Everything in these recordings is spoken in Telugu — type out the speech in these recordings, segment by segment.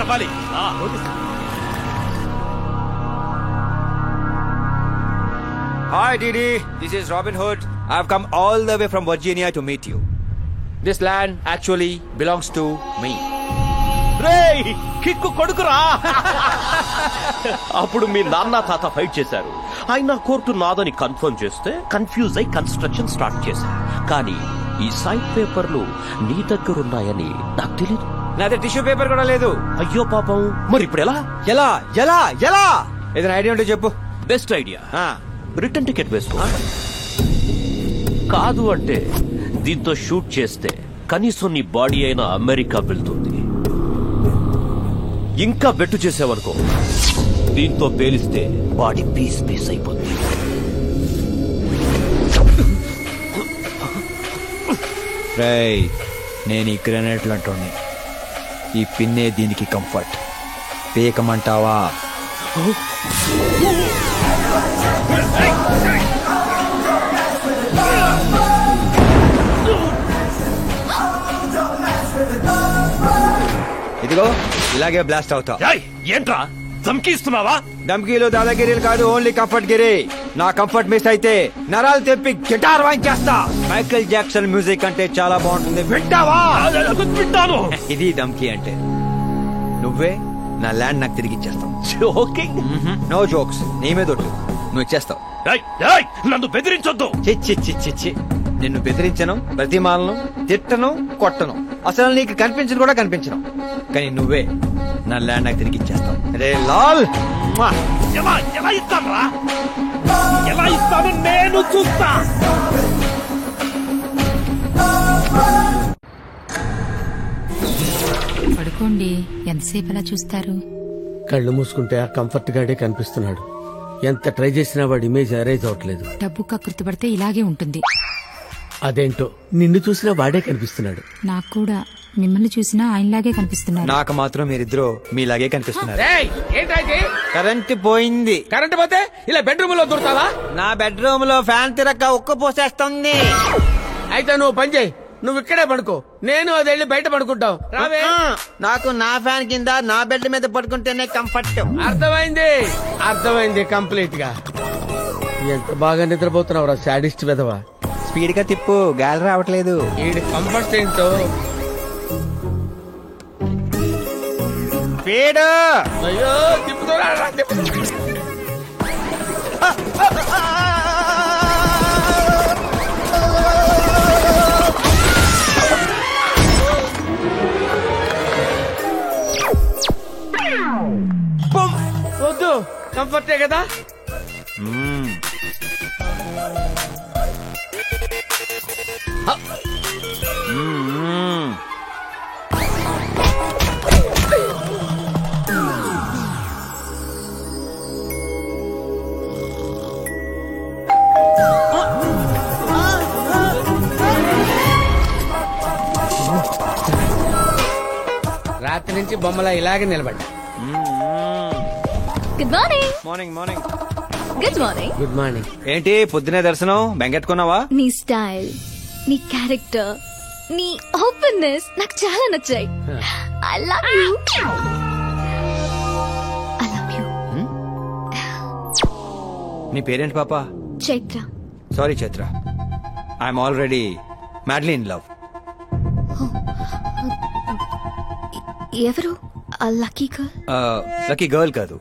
అవ్వాలి. Hi Didi, this is Robin Hood. I've come all the way from Virginia to meet you. This land actually belongs to me. రేయ్ కిక్కు కొడుకురా. అప్పుడు మీ నాన్న తాత ఫైట్ చేశారు. ఆయన కోర్టు నాదని కన్ఫర్మ్ చేస్తే కన్ఫ్యూజ్ అయి కన్స్ట్రక్షన్ స్టార్ట్ చేశారు. కానీ ఈ సైడ్ పేపర్లు నీ దగ్గరున్నాయని నాకు తెలీదు. నా దగ్గర టిష్యూ పేపర్ కూడా లేదు. అయ్యో పాపం. మరి ఇప్పుడు ఎలా? ఎలా ఎలా ఎలా ఏదైనా ఐడియా ఉంటే చెప్పు. బెస్ట్ ఐడియా, రిటర్న్ టికెట్ వేసుకో. కాదు అంటే దీంతో షూట్ చేస్తే కనీసం నీ బాడీ అయినా అమెరికా వెళ్తుంది. ఇంకా బెట్టు చేసావనుకో, దీంతో పేలిస్తే బాడీ పీస్ పీస్ అయిపోతుంది. రేయ్, నేను ఈ గ్రెనేట్లు అంటోని, ఈ పిన్నే దీనికి కంఫర్ట్. పేకమంటావా? ఇదిగో ఇలాగే బ్లాస్ట్ అవుతా. ఏంట్రా ధమ్కీస్తున్నావా? ధమ్కీలు దాదాగిరీలు కాదు, ఓన్లీ కంఫర్ట్ గిరి. నా కంఫర్ట్ మిస్ అయితే నరాలు తెప్పి గిటార్ వాయించేస్తా. మైకేల్ జాక్సన్ మ్యూజిక్ అంటే చాలా బాగుంటుంది, వింటావా? వింటాను. ఇది ధమ్కీ అంటే. నువ్వే నా ల్యాండ్ నాకు తిరిగి ఇచ్చేస్తావు. నో జోక్స్, నీ మీద ఒట్టు. నువ్వు ఇచ్చేస్తావు. నన్ను బెదిరించొద్దు. చిచ్చి చిచ్చి చి, నిన్ను బెదిరించను, ప్రతిమాలను, తిట్టను, కొట్టను, అసలు నీకు కనిపించను కూడా కనిపించను. కానీ నువ్వే నా ల్యాండ్ నాకు తిరిగి ఇచ్చేస్తావు. రే లాల్, ఎలా ఇస్తాను? ఎలా ఇస్తాను నేను చూస్తా. పడుకోండి, ఎంతసేపు అలా చూస్తారు? కళ్ళు మూసుకుంటే ఆ కంఫర్ట్ గాడే కనిపిస్తున్నాడు. ఎంత ట్రై చేసినా వాడి ఇమేజ్ అరైజ్ అవట్లేదు. డబ్బు కకృతి పడితే ఇలాగే ఉంటుంది. అదేంటో నిన్ను చూసినా వాడే కనిపిస్తున్నాడు. నాకు కూడా మిమ్మల్ని చూసినా ఆయనలాగే కనిపిస్తున్నారు. నాకు మాత్రం మీరిద్దరూ మీలాగే కనిపిస్తున్నారు. కరెంట్ పోయింది. కరెంట్ పోతే ఇలా బెడ్రూమ్ లో దూరుతావా? నా బెడ్రూమ్ లో ఫ్యాన్ తిరక్క ఉక్క పోసేస్తుంది. అయితే నువ్వు పని చేయి, నువ్వు ఇక్కడే పడుకో, నేను అది వెళ్ళి బయట పడుకుంటావు. రావే. నాకు నా ఫ్యాన్ కింద నా బెడ్ మీద పడుకుంటేనే కంఫర్ట్. అర్థమైంది, అర్థమైంది కంప్లీట్ గా. ఎంత బాగా నిద్రపోతున్నావురా సాడిస్ట్ వెధవా. స్పీడ్ గా తిప్పు, గాలి రావట్లేదు. ఈడి కంఫర్ట్ ఏంటో. స్పీడ్. అయ్యో తిప్పుతున్నా. వద్దు, కంఫర్టే కదా. రాత్రి నుంచి బొమ్మలా ఇలాగే నిలబడ్డా. Good morning. Morning morning. Good morning. Good morning. ఏంటి పొద్దునే దర్శనం? బెంగెట్టుకున్నావా? నీ స్టైల్, నీ క్యారెక్టర్, నీ ఓపెన్నెస్ నాకు చాలా నచ్చాయి. I love you. I love you. నీ పేరేంటి పాపా? Chaitra. Sorry Chaitra, I'm already madly in love. ఎవరు ఆ లక్కీ గర్ల్? లక్కీ గర్ల్ కాదు,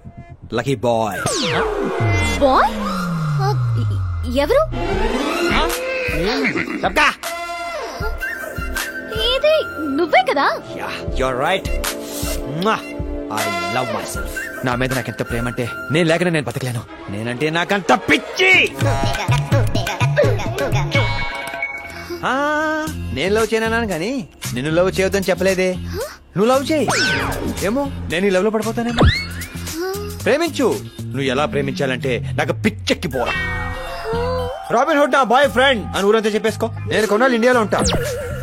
లక్కీ బాయ్. బాయ్? ఎవరు? ఇది నువ్వే కదా? You're right. I love my self. నా మీద నాకెంత ప్రేమ అంటే నేను లేకనే నేను బతకలేను. నేనంటే నాకంత పిచ్చి. నేను లవ్ చేయనన్నాను కానీ నిన్ను లవ్ చేయొద్దని చెప్పలేదే. నువ్వు లవ్ చేయి, ఏమో నేను ఈ లవ్ లో పడిపోతానేమో. ప్రేమించు. నువ్వు ఎలా ప్రేమించాలంటే నాకు పిచ్చెక్కిపోరా. రాబిన్ హుడ్ నా బాయ్ ఫ్రెండ్ అని ఊరంతా చెప్పేసుకో. నేను కొన్నాళ్ళు ఇండియాలో ఉంటా.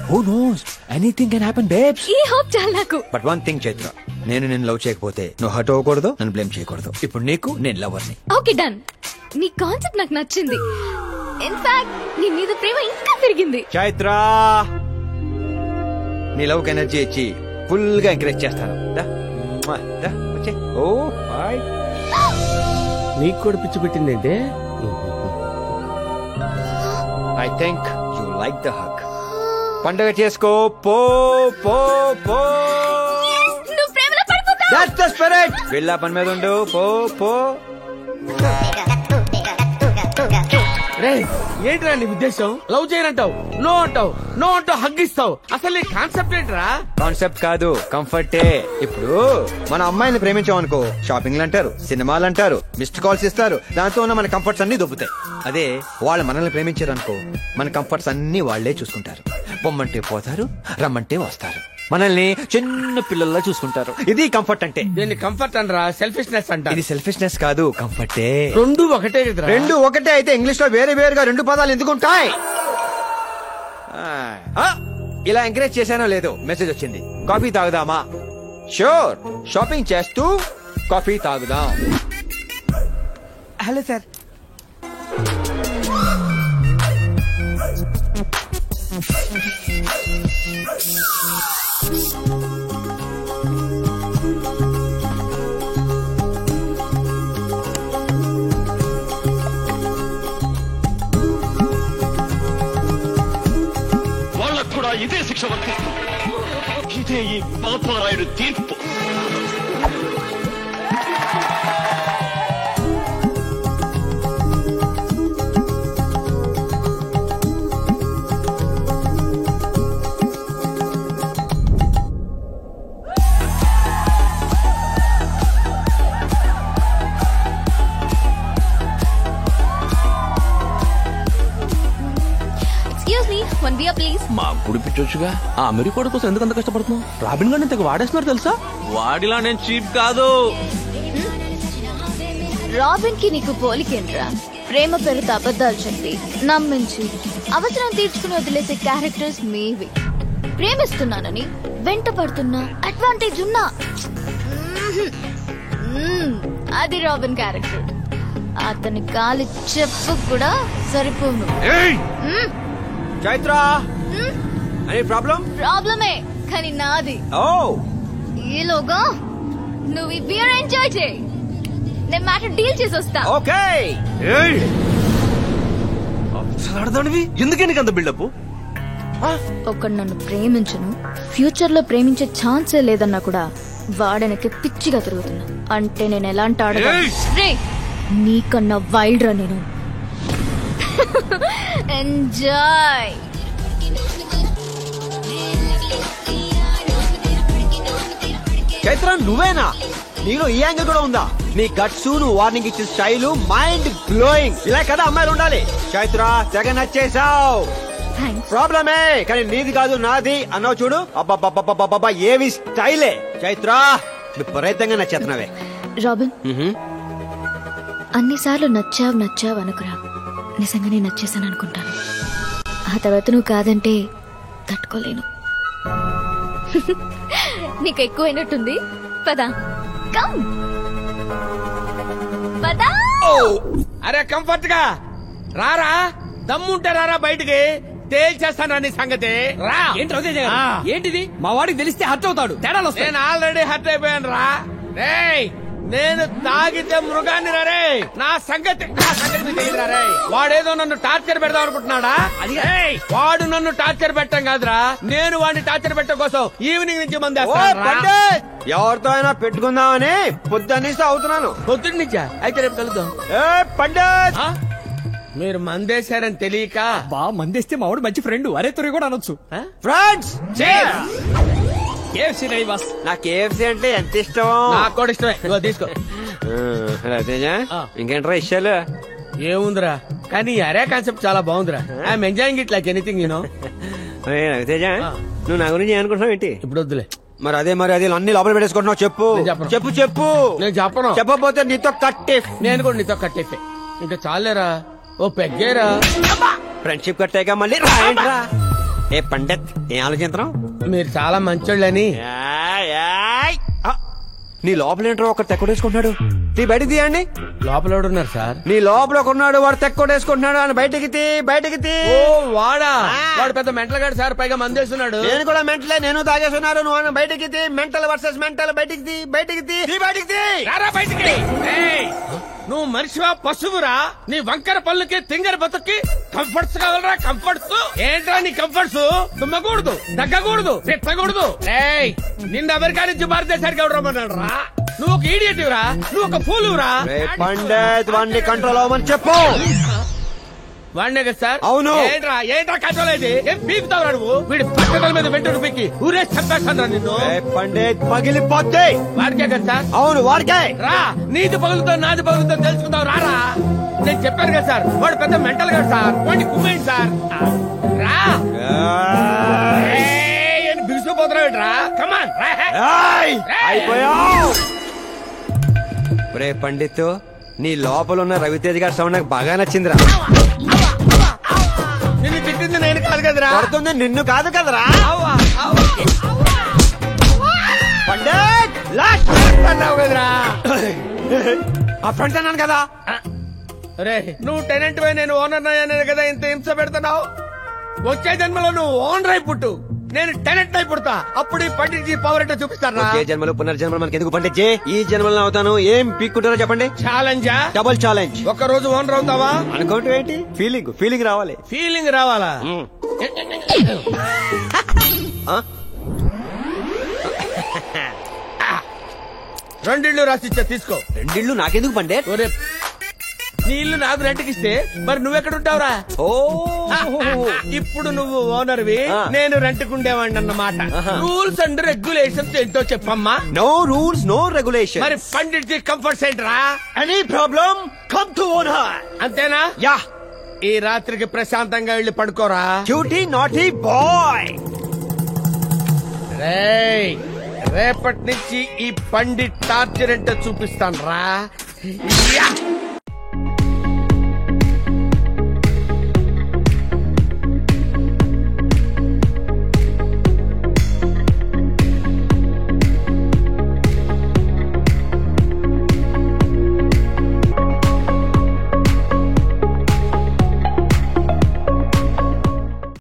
Who knows? Anything can happen, babes. ఈ హోప్ చాలా నాకు. But one thing, చైత్ర, నేను నిన్ను లవ్ చేయకపోతే నువ్వు హర్ట్ అవ్వకూడదు, నన్ను బ్లేమ్ చేయకూడదు. ఇప్పుడు నీకు నేను లవర్ని. Okay done. నీ కాన్సెప్ట్ నాకు నచ్చింది. ఇన్ఫాక్ట్ నీ మీద ప్రేమ ఇంకా పెరిగింది. చైత్ర, నీ లవ్ కి ఎనర్జీ ఇచ్చి ఫుల్ గా ఎంకరేజ్ చేస్తాను. వచ్చే. ఓ హాయ్. నీకు కూడా పిచ్చి పెట్టిందేంటే? I think you like the hug. పండగ చేసుకో. పో పో పో. నువ్వు ప్రేమలో పడిపోతావు. That's the spirit. వెళ్ళా పని మీద ఉండు. పో పో. రే ఏంట్రా నీ ఉద్దేశం? లవ్ చేయనంటావు, నో అంటావు, నో అంటావు, హగ్గిస్తావు. అసలు నీ కాన్సెప్ట్ ఏంట్రా? కాన్సెప్ట్ కాదు, కంఫర్టే. ఇప్పుడు మన అమ్మాయిని ప్రేమించామనుకో, షాపింగ్లు అంటారు, సినిమాలు అంటారు, మిస్డ్ కాల్స్ ఇస్తారు. దాంతో ఉన్న మన కంఫర్ట్స్ అన్ని దొబ్బుతాయి. అదే వాళ్ళు మనల్ని ప్రేమించారు అనుకో, మన కంఫర్ట్స్ అన్ని వాళ్లే చూసుకుంటారు. పొమ్మంటే పోతారు, రమ్మంటే వస్తారు. మనల్ని చిన్న పిల్లల్లా చూసుకుంటారు. ఇది కంఫర్ట్ అంటే. దీన్ని కంఫర్ట్ అనరా, సెల్ఫిష్నెస్ అంట. ఇది సెల్ఫిష్నెస్ కాదు, కంఫర్టే. రెండు ఒకటే కదరా. రెండు ఒకటే అయితే ఇంగ్లీష్ లో వేరే వేరుగా రెండు పదాలు ఎందుకుంటాయి? ఇలా ఎంకరేజ్ చేశానో లేదో మెసేజ్ వచ్చింది. కాఫీ తాగుదామా? షూర్. షాపింగ్ చేస్తూ కాఫీ తాగుదాం. Hello sir. వాళ్ళకు కూడా ఇదే శిక్ష వర్తిస్తుంది. ఇదే ఈ పాపారాయుడు తీర్పు. Excuse me, 1 beer please. మా గుడి పిచ్చొచ్చుగా. ఆ అమెరికా కోసం ఎందుకు అంత కష్టపడుతున్నావు? రాబిన్ గారిని తెగ వాడేస్తున్నారు తెలుసా? వాడిలా నేను చీప్ కాదు. రాబిన్ కి నీకు పోలికేంట్రా? ప్రేమ పేరుతో అబద్ధాలు చెప్పి నమ్మించి అవసరం తీర్చుకుని వదిలేసే క్యారెక్టర్స్ మీవి. ప్రేమిస్తున్నానని వెంట పడుతున్నా, అడ్వాంటేజ్ ఉన్నా అది రాబిన్ క్యారెక్టర్. అతని కాలి చెప్పు కూడా సరిపోను. Chaitra, any problem? ప్రాబ్లమే, కానీ నాది. ఓ, ఈలోగా నువ్వు ఈ బియర్ ఎంజాయ్ చేయి. నేను మ్యాటర్ డీల్ చేసి వస్తా. ఓకే. ఎందుకే నీకు అంత బిల్డప్? ఒకడు నన్ను ప్రేమించను, ఫ్యూచర్ లో ప్రేమించే ఛాన్సే లేదన్నా కూడా వాడనకి పిచ్చిగా తిరుగుతున్నా. అంటే నేను ఎలాంటి ఆడదా? రే, నీకన్నా వైల్డ్ రా నేను. ఎంజాయ్. చైత్ర, నువ్వేనా? నీలో ఈ యాంగిల్ కూడా ఉందా? నీ గట్స్, నువ్వు వార్నింగ్ ఇచ్చిన స్టైల్ మైండ్ బ్లోయింగ్. ఇలా కదా అమ్మాయిలు ఉండాలి. చైత్ర, తెగ నచ్చేసావు. థ్యాంక్స్. ప్రాబ్లమే, కానీ నీది కాదు నాది అన్నావు చూడు. అబ్బాబ్బాబ్బాబ్బా, ఏవి స్టైలే. చైత్ర, విపరీతంగా నచ్చేస్తున్నావే. రాబిన్, అన్నిసార్లు నచ్చావు అనుకురా. నిజంగానే నచ్చేసాను అనుకుంటాను. ఆ తర్వాత నువ్వు కాదంటే తట్టుకోలేను. నీకు ఎక్కువైనట్టుంది. పదా, కమ్ పదా. అరే కంఫర్ట్ గా రారా, దమ్ముంటే రారా బయటికి, తేల్చేస్తాను నీ సంగతి. రా. ఏంటిది? మా వాడికి తెలిస్తే హర్ట్ అవుతాడు. తేడాలు వస్తాయి. నేను ఆల్రెడీ హర్ట్ అయిపోయాను రా. రేయ్, నేను తాగితే మృగాన్ని రే. నా సంగతి తెలియదురా రే. వాడేదో నన్ను టార్చర్ పెడదాం అనుకుంటున్నాడా? రేయ్, వాడు నన్ను టార్చర్ పెట్టం కాదురా, నేను వాడిని టార్చర్ పెట్టడం కోసం ఈవినింగ్ నుంచి మంది ఎవరితో అయినా పెట్టుకుందామని పొద్దున్నేసి అవుతున్నాను. పొద్దున్న నుంచా? అయితే రేపు కలుద్దాం. పండిత్, మీరు మందేశారని తెలియక. బా మందేస్తే మా వాడు మంచి ఫ్రెండ్. అరే తురి కూడా అనొచ్చు. ఫ్రెండ్స్, KFC రేయ్ బాస్. నా KFC అంటే ఎంత ఇష్టం. నాకు కూడా ఇష్టమే. ఇదిగో తీసుకో. రతేజ, ఇంకేంట్రా ఇష్టాలు? ఏముందిరా, కానీ ఈ అరే కాన్సెప్ట్ చాలా బాగుందిరా. I'm enjoying it like anything you know. Raviteja, నువ్వు నా గురించి అనుకుంటున్నావు ఏంటి? ఇప్పుడు వద్దులే. మరి అదే అన్ని లోపల పెట్టేసుకుంటున్నావు. చెప్పు నేను చెప్పను. చెప్పు చెప్పు. నేను చెప్పను. చెప్పకపోతే నీతో కట్టే. నేను కూడా నీతో కట్టేఫే. ఇంకా చాలేరా, ఓ పెగ్గేరా. ఫ్రెండ్షిప్ కట్టాక మళ్ళీ రాయంట్రా. ఏ పండిత్, ఏం ఆలోచించడం? మీరు చాలా మంచోళ్ళని. నీ లోపల ఏంట్రా ఒకటి తెక్కడేసుకుంటున్నాడు. బయటికి తీయండి. లోపల ఎవడున్నారు సార్? నీ లోపల ఉన్నాడు, వాడు తెక్కొట్టేసుకుంటున్నాడు అని బయటికి తీ. ఓ వాడా? వాడు పెద్ద మెంటల్ గాడు సార్, పైగా మందేస్తున్నాడు. నేను కూడా మెంటలే, నేను తాగేస్తున్నారు. నువ్వు బయటికి తీ. Mental versus mental. బయటికి తీ. రారా బయటికి. ఏయ్, నువ్వు మనిషివా పశువురా? నీ వంకర పళ్ళుకి తింగర బతుక్కి కంఫర్ట్స్ కావాలరా? కంఫర్ట్స్ ఏంట్రా నీ కంఫర్ట్స్? తుమ్మకూడదు, దగ్గకూడదు, పెట్టకూడదు. ఏయ్, నిన్న అమెరికా నుంచి భారతదేశానికి ఎవరు రమ్మన్నాడు రా? నువ్వు ఒక ఈడియట్ రా, నువ్వు ఒక ఫూలురా. పండిత్ వాడిని కంట్రోల్ అవ్వమని చెప్పు. వాడినే కదా సార్? అవును. ఏంట్రా కంట్రోల్ అయితే ఏం పీకుతావురా నువ్వు? వీడి పక్కన మీద వెంటనే పీకి ఊరే చంపేస్తాను నిన్ను. పండిత్ పగిలిపోతే వాడికే కదా సార్? అవును వాడికే. రా, నీది పగులుతో నాది పగులుతో తెలుసుకుందావు. రారా, నేను చెప్పాను కదా సార్, వాడు పెద్ద మెంటల్ గాడు సార్. వాడిని కుమ్మేయండి సార్. రా, బిగుసిపోతున్నావు రా. కమాన్. అయిపోయావు. రే పండిత్, నీ లోపల ఉన్న రవితేజ్ గారి సౌండ్ నాకు బాగా నచ్చిందిరా. నిన్ను తిట్టింది నేను కాదు కదరా. పడుతుంది నిన్ను కాదు కదరా. పండిత్ అన్నావు కదరా. ఆ ఫ్రెండ్స్ అన్నాను కదా. రే, నువ్వు టెనెంట్ వై, నేను ఓనర్ అయ్యాను కదా ఇంత హింస పెడుతున్నావు. వచ్చే జన్మలో నువ్వు ఓనర్ అయి పుట్టు, నేను టెనెంట్ అయి పుడతా. అప్పుడు ఈ పండిట్ పవర్ ఏంటో చూపిస్తాను. ఏ జన్మలో పునర్జన్మలు మనకి ఎందుకు పండిత్? ఈ జన్మలో అవుతాను. ఏం పీక్కుంటారో చెప్పండి. ఛాలెంజా? Double challenge. ఒక రోజు ఓనర్ అవుతావా? అనుకోవటం ఏంటి? ఫీలింగ్ రావాలి. ఫీలింగ్ రావాలా? రెండిళ్ళు రాసిచ్చా, తీసుకో. రెండిళ్ళు నాకెందుకు పండిత్? ఒరే, నీ ఇల్లు నాకు రెంట్కి ఇస్తే మరి నువ్వెక్కడుంటావురా? ఓ, ఇప్పుడు నువ్వు ఓనర్వి, నేను రెంట్కుండేవాడిని అన్నమాట. రూల్స్ అండ్ రెగ్యులేషన్స్ ఏంటో చెప్పమ్మా. No rules no regulation. మరి పండిట్ కంఫర్ట్స్ ఏంట్రా? Any problem come to owner. అంతేనా? యా. ఈ రాత్రికి ప్రశాంతంగా వెళ్ళి పడుకోరా. Cutie naughty boy. రేయ్, రేపటి నుంచి ఈ పండిట్ టార్చర్ ఏంటో చూపిస్తాను రా.